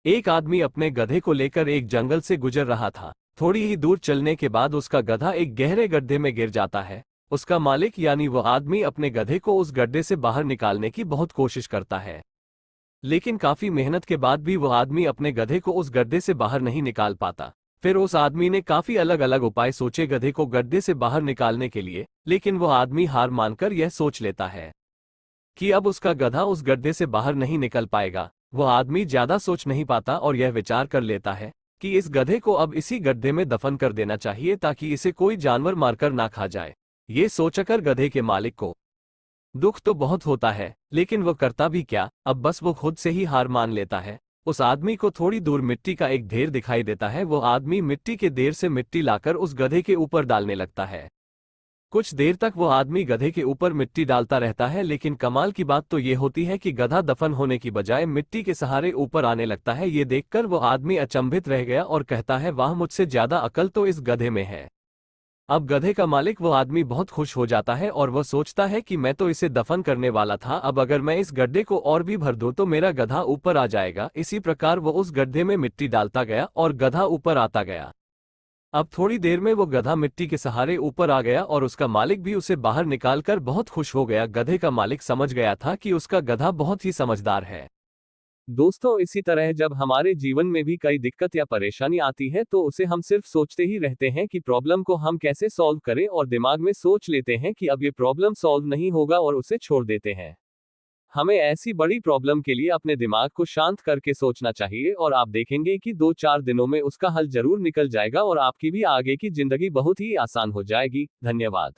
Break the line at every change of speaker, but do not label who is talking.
एक आदमी अपने गधे को लेकर एक जंगल से गुजर रहा था। थोड़ी ही दूर चलने के बाद उसका गधा एक गहरे गड्ढे में गिर जाता है। उसका मालिक यानी वह आदमी अपने गधे को उस गड्ढे से बाहर निकालने की बहुत कोशिश करता है, लेकिन काफी मेहनत के बाद भी वह आदमी अपने गधे को उस गड्ढे से बाहर नहीं निकाल पाता। फिर उस आदमी ने काफी अलग अलग उपाय सोचे गधे को गड्ढे से बाहर निकालने के लिए, लेकिन वह आदमी हार मानकर यह सोच लेता है कि अब उसका गधा उस गड्ढे से बाहर नहीं निकल पाएगा। वह आदमी ज्यादा सोच नहीं पाता और यह विचार कर लेता है कि इस गधे को अब इसी गड्ढे में दफन कर देना चाहिए ताकि इसे कोई जानवर मारकर ना खा जाए। ये सोचकर गधे के मालिक को दुख तो बहुत होता है, लेकिन वह करता भी क्या, अब बस वो खुद से ही हार मान लेता है। उस आदमी को थोड़ी दूर मिट्टी का एक ढेर दिखाई देता है। वो आदमी मिट्टी के ढेर से मिट्टी लाकर उस गधे के ऊपर डालने लगता है। कुछ देर तक वो आदमी गधे के ऊपर मिट्टी डालता रहता है, लेकिन कमाल की बात तो ये होती है कि गधा दफन होने की बजाय मिट्टी के सहारे ऊपर आने लगता है। ये देखकर वो आदमी अचंभित रह गया और कहता है, वाह, मुझसे ज्यादा अकल तो इस गधे में है। अब गधे का मालिक वो आदमी बहुत खुश हो जाता है और वह सोचता है कि मैं तो इसे दफन करने वाला था, अब अगर मैं इस गड्ढे को और भी भर दूं तो मेरा गधा ऊपर आ जाएगा। इसी प्रकार वो उस गड्ढे में मिट्टी डालता गया और गधा ऊपर आता गया। अब थोड़ी देर में वो गधा मिट्टी के सहारे ऊपर आ गया और उसका मालिक भी उसे बाहर निकालकर बहुत खुश हो गया। गधे का मालिक समझ गया था कि उसका गधा बहुत ही समझदार है। दोस्तों, इसी तरह जब हमारे जीवन में भी कई दिक्कत या परेशानी आती है तो उसे हम सिर्फ सोचते ही रहते हैं कि प्रॉब्लम को हम कैसे सॉल्व करें, और दिमाग में सोच लेते हैं कि अब ये प्रॉब्लम सॉल्व नहीं होगा और उसे छोड़ देते हैं। हमें ऐसी बड़ी प्रॉब्लम के लिए अपने दिमाग को शांत करके सोचना चाहिए और आप देखेंगे कि 2-4 दिनों में उसका हल जरूर निकल जाएगा और आपकी भी आगे की जिंदगी बहुत ही आसान हो जाएगी। धन्यवाद।